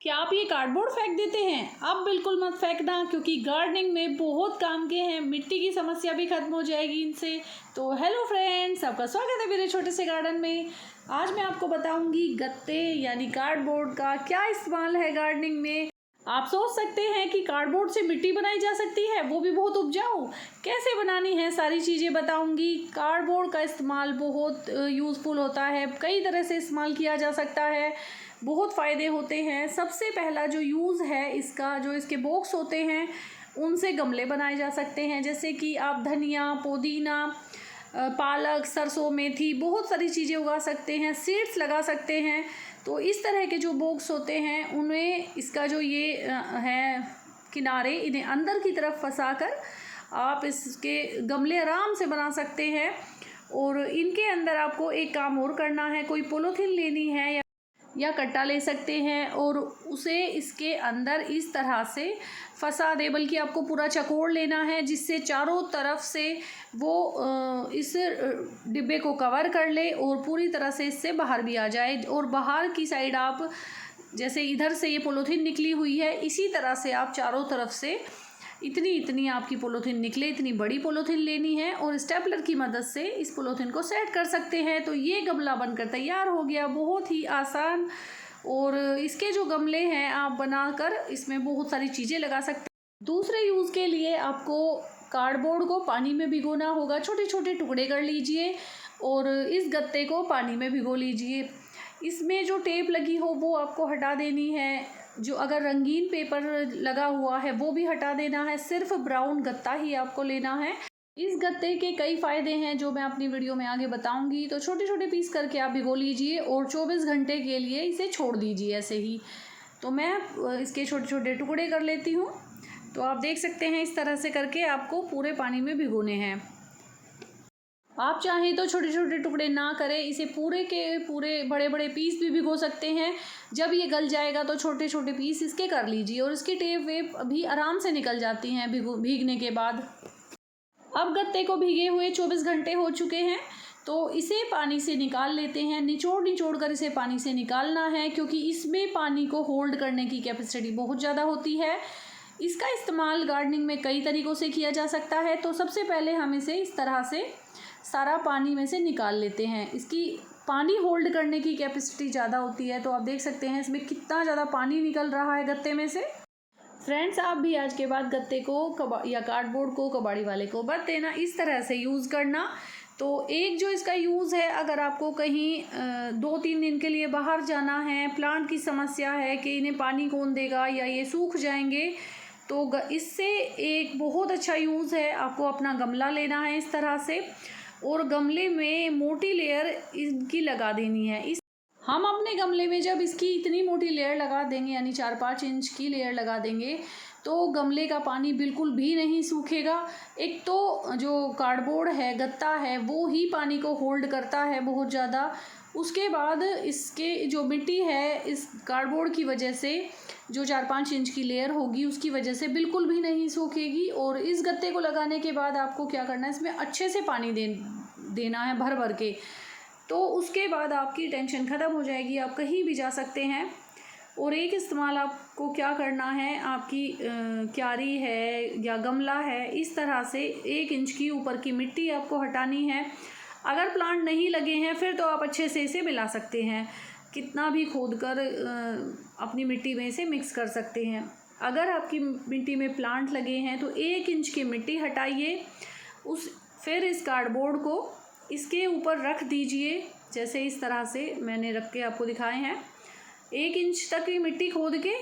क्या आप ये कार्डबोर्ड फेंक देते हैं? अब बिल्कुल मत फेंकना, क्योंकि गार्डनिंग में बहुत काम के हैं। मिट्टी की समस्या भी खत्म हो जाएगी इनसे। तो हेलो फ्रेंड्स, आपका स्वागत है मेरे छोटे से गार्डन में। आज मैं आपको बताऊंगी गत्ते यानी कार्डबोर्ड का क्या इस्तेमाल है गार्डनिंग में। आप सोच सकते हैं कि कार्डबोर्ड से मिट्टी बनाई जा सकती है, वो भी बहुत उपजाऊ। कैसे बनानी है सारी चीज़ें बताऊंगी। कार्डबोर्ड का इस्तेमाल बहुत यूज़फुल होता है, कई तरह से इस्तेमाल किया जा सकता है, बहुत फ़ायदे होते हैं। सबसे पहला जो यूज़ है इसका, जो इसके बॉक्स होते हैं उनसे गमले बनाए जा सकते हैं। जैसे कि आप धनिया, पुदीना, पालक, सरसों, मेथी, बहुत सारी चीज़ें उगा सकते हैं, सीड्स लगा सकते हैं। तो इस तरह के जो बॉक्स होते हैं उनमें इसका जो ये है किनारे, इन्हें अंदर की तरफ फंसाकर आप इसके गमले आराम से बना सकते हैं। और इनके अंदर आपको एक काम और करना है, कोई पॉलीथीन लेनी है या कट्टा ले सकते हैं और उसे इसके अंदर इस तरह से फंसा दे, बल्कि आपको पूरा चकोर लेना है जिससे चारों तरफ से वो इस डिब्बे को कवर कर ले और पूरी तरह से इससे बाहर भी आ जाए। और बाहर की साइड आप, जैसे इधर से ये पॉलीथीन निकली हुई है, इसी तरह से आप चारों तरफ से इतनी इतनी आपकी पॉलीथीन निकले, इतनी बड़ी पॉलीथीन लेनी है और स्टेपलर की मदद से इस पॉलीथीन को सेट कर सकते हैं। तो ये गमला बनकर तैयार हो गया, बहुत ही आसान। और इसके जो गमले हैं आप बनाकर इसमें बहुत सारी चीज़ें लगा सकते हैं। दूसरे यूज़ के लिए आपको कार्डबोर्ड को पानी में भिगोना होगा। छोटे छोटे टुकड़े कर लीजिए और इस गत्ते को पानी में भिगो लीजिए। इसमें जो टेप लगी हो वो आपको हटा देनी है। जो अगर रंगीन पेपर लगा हुआ है वो भी हटा देना है। सिर्फ ब्राउन गत्ता ही आपको लेना है। इस गत्ते के कई फ़ायदे हैं जो मैं अपनी वीडियो में आगे बताऊंगी। तो छोटे छोटे पीस करके आप भिगो लीजिए और 24 घंटे के लिए इसे छोड़ दीजिए ऐसे ही। तो मैं इसके छोटे छोटे टुकड़े कर लेती हूँ। तो आप देख सकते हैं इस तरह से करके आपको पूरे पानी में भिगोने हैं। आप चाहें तो छोटे छोटे टुकड़े ना करें, इसे पूरे के पूरे बड़े बड़े पीस भी भिगो सकते हैं। जब ये गल जाएगा तो छोटे छोटे पीस इसके कर लीजिए और इसकी टेप वेप भी आराम से निकल जाती हैं भीगने के बाद। अब गत्ते को भीगे हुए 24 घंटे हो चुके हैं, तो इसे पानी से निकाल लेते हैं। निचोड़ निचोड़ कर इसे पानी से निकालना है, क्योंकि इसमें पानी को होल्ड करने की कैपेसिटी बहुत ज़्यादा होती है। इसका इस्तेमाल गार्डनिंग में कई तरीक़ों से किया जा सकता है। तो सबसे पहले हम इसे इस तरह से सारा पानी में से निकाल लेते हैं। इसकी पानी होल्ड करने की कैपेसिटी ज़्यादा होती है। तो आप देख सकते हैं इसमें कितना ज़्यादा पानी निकल रहा है गत्ते में से। फ्रेंड्स, आप भी आज के बाद गत्ते को या कार्डबोर्ड को कबाड़ी वाले को मत देना, इस तरह से यूज़ करना। तो एक जो इसका यूज़ है, अगर आपको कहीं 2-3 दिन के लिए बाहर जाना है, प्लांट की समस्या है कि इन्हें पानी कौन देगा या ये सूख जाएंगे, तो इससे एक बहुत अच्छा यूज़ है। आपको अपना गमला लेना है इस तरह से और गमले में मोटी लेयर इनकी लगा देनी है। हम अपने गमले में जब इसकी इतनी मोटी लेयर लगा देंगे, यानी 4-5 इंच की लेयर लगा देंगे, तो गमले का पानी बिल्कुल भी नहीं सूखेगा। एक तो जो कार्डबोर्ड है, गत्ता है, वो ही पानी को होल्ड करता है बहुत ज़्यादा। उसके बाद इसके जो मिट्टी है, इस कार्डबोर्ड की वजह से जो 4-5 इंच की लेयर होगी उसकी वजह से बिल्कुल भी नहीं सूखेगी। और इस गत्ते को लगाने के बाद आपको क्या करना है, इसमें अच्छे से पानी देना है भर भर के। तो उसके बाद आपकी टेंशन ख़त्म हो जाएगी, आप कहीं भी जा सकते हैं। और एक इस्तेमाल आपको क्या करना है, आपकी क्यारी है या गमला है, इस तरह से 1 इंच की ऊपर की मिट्टी आपको हटानी है। अगर प्लांट नहीं लगे हैं फिर तो आप अच्छे से इसे मिला सकते हैं, कितना भी खोद कर अपनी मिट्टी में इसे मिक्स कर सकते हैं। अगर आपकी मिट्टी में प्लांट लगे हैं तो 1 इंच की मिट्टी हटाइए, फिर इस कार्डबोर्ड को इसके ऊपर रख दीजिए, जैसे इस तरह से मैंने रख के आपको दिखाए हैं। 1 इंच तक की मिट्टी खोद के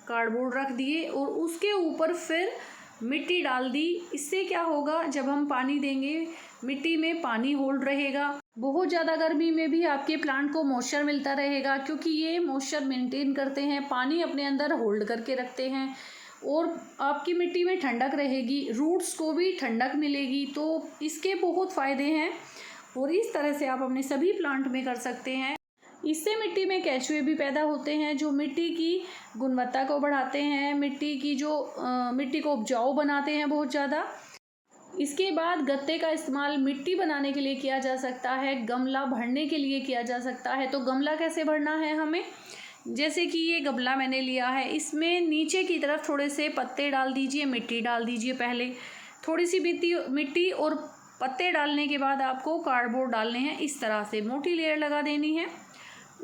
कार्डबोर्ड रख दिए और उसके ऊपर फिर मिट्टी डाल दी। इससे क्या होगा, जब हम पानी देंगे मिट्टी में पानी होल्ड रहेगा। बहुत ज़्यादा गर्मी में भी आपके प्लांट को मॉइस्चर मिलता रहेगा, क्योंकि ये मॉइस्चर मेंटेन करते हैं, पानी अपने अंदर होल्ड करके रखते हैं। और आपकी मिट्टी में ठंडक रहेगी, रूट्स को भी ठंडक मिलेगी। तो इसके बहुत फ़ायदे हैं और इस तरह से आप अपने सभी प्लांट में कर सकते हैं। इससे मिट्टी में केंचुए भी पैदा होते हैं जो मिट्टी की गुणवत्ता को बढ़ाते हैं, मिट्टी को उपजाऊ बनाते हैं बहुत ज़्यादा। इसके बाद गत्ते का इस्तेमाल मिट्टी बनाने के लिए किया जा सकता है, गमला भरने के लिए किया जा सकता है। तो गमला कैसे भरना है हमें, जैसे कि ये गमला मैंने लिया है, इसमें नीचे की तरफ थोड़े से पत्ते डाल दीजिए, मिट्टी डाल दीजिए। पहले थोड़ी सी मिट्टी और पत्ते डालने के बाद आपको कार्डबोर्ड डालने हैं। इस तरह से मोटी लेयर लगा देनी है।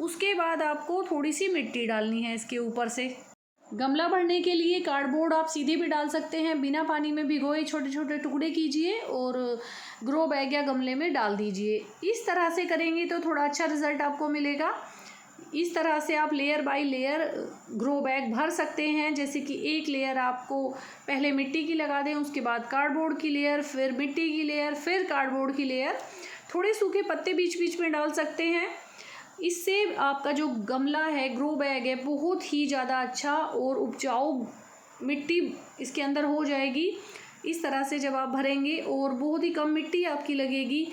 उसके बाद आपको थोड़ी सी मिट्टी डालनी है इसके ऊपर से। गमला भरने के लिए कार्डबोर्ड आप सीधे भी डाल सकते हैं, बिना पानी में भिगोए छोटे छोटे टुकड़े कीजिए और ग्रो बैग या गमले में डाल दीजिए। इस तरह से करेंगे तो थोड़ा अच्छा रिजल्ट आपको मिलेगा। इस तरह से आप layer by layer grow bag भर सकते हैं। जैसे कि एक लेयर आपको पहले मिट्टी की लगा दें, उसके बाद कार्डबोर्ड की लेयर, फिर मिट्टी की लेयर, फिर कार्डबोर्ड की लेयर। थोड़े सूखे पत्ते बीच बीच में डाल सकते हैं। इससे आपका जो गमला है, ग्रो बैग है, बहुत ही ज़्यादा अच्छा और उपजाऊ मिट्टी इसके अंदर हो जाएगी। इस तरह से जब आप भरेंगे और बहुत ही कम मिट्टी आपकी लगेगी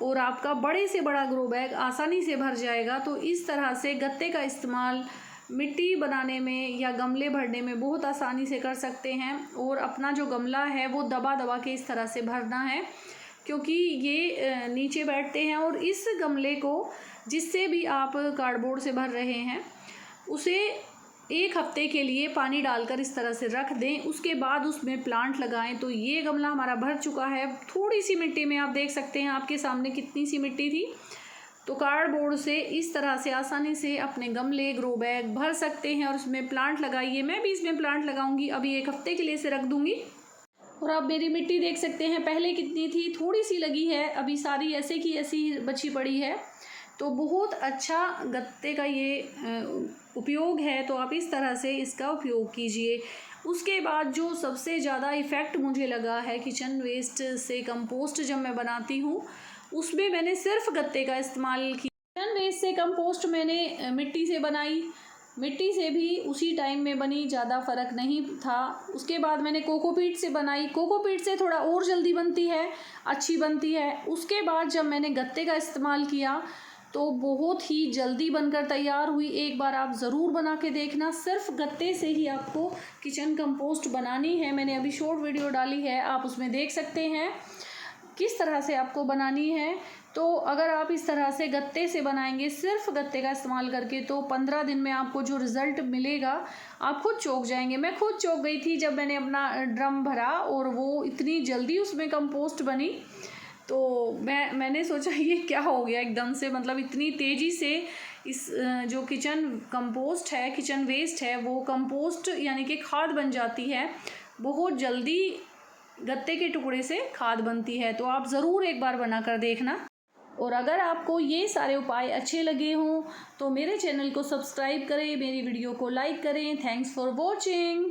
और आपका बड़े से बड़ा ग्रो बैग आसानी से भर जाएगा। तो इस तरह से गत्ते का इस्तेमाल मिट्टी बनाने में या गमले भरने में बहुत आसानी से कर सकते हैं। और अपना जो गमला है वो दबा दबा के इस तरह से भरना है, क्योंकि ये नीचे बैठते हैं। और इस गमले को जिससे भी आप कार्डबोर्ड से भर रहे हैं उसे 1 हफ्ते के लिए पानी डालकर इस तरह से रख दें। उसके बाद उसमें प्लांट लगाएं। तो ये गमला हमारा भर चुका है। थोड़ी सी मिट्टी में आप देख सकते हैं आपके सामने कितनी सी मिट्टी थी। तो कार्डबोर्ड से इस तरह से आसानी से अपने गमले, ग्रो बैग भर सकते हैं और उसमें प्लांट लगाइए। मैं भी इसमें प्लांट लगाऊंगी, अभी 1 हफ्ते के लिए इसे रख दूंगी। और आप मेरी मिट्टी देख सकते हैं, पहले कितनी थी, थोड़ी सी लगी है, अभी सारी ऐसे की ऐसी बची पड़ी है। तो बहुत अच्छा गत्ते का ये उपयोग है। तो आप इस तरह से इसका उपयोग कीजिए। उसके बाद जो सबसे ज़्यादा इफ़ेक्ट मुझे लगा है किचन वेस्ट से कंपोस्ट जब मैं बनाती हूँ, उसमें मैंने सिर्फ गत्ते का इस्तेमाल किया। किचन वेस्ट से कंपोस्ट मैंने मिट्टी से बनाई, मिट्टी से भी उसी टाइम में बनी, ज़्यादा फ़र्क नहीं था। उसके बाद मैंने कोकोपीट से बनाई, कोकोपीट से थोड़ा और जल्दी बनती है, अच्छी बनती है। उसके बाद जब मैंने गत्ते का इस्तेमाल किया तो बहुत ही जल्दी बनकर तैयार हुई। एक बार आप ज़रूर बना के देखना। सिर्फ गत्ते से ही आपको किचन कंपोस्ट बनानी है। मैंने अभी शॉर्ट वीडियो डाली है, आप उसमें देख सकते हैं किस तरह से आपको बनानी है। तो अगर आप इस तरह से गत्ते से बनाएंगे, सिर्फ गत्ते का इस्तेमाल करके, तो 15 दिन में आपको जो रिज़ल्ट मिलेगा आप खुद चौंक जाएंगे। मैं खुद चौंक गई थी जब मैंने अपना ड्रम भरा और वो इतनी जल्दी उसमें कंपोस्ट बनी। तो मैंने सोचा ये क्या हो गया एकदम से, मतलब इतनी तेज़ी से इस जो किचन कंपोस्ट है, किचन वेस्ट है, वो कंपोस्ट यानी कि खाद बन जाती है। बहुत जल्दी गत्ते के टुकड़े से खाद बनती है। तो आप ज़रूर एक बार बना कर देखना। और अगर आपको ये सारे उपाय अच्छे लगे हों तो मेरे चैनल को सब्सक्राइब करें, मेरी वीडियो को लाइक करें। Thanks for watching.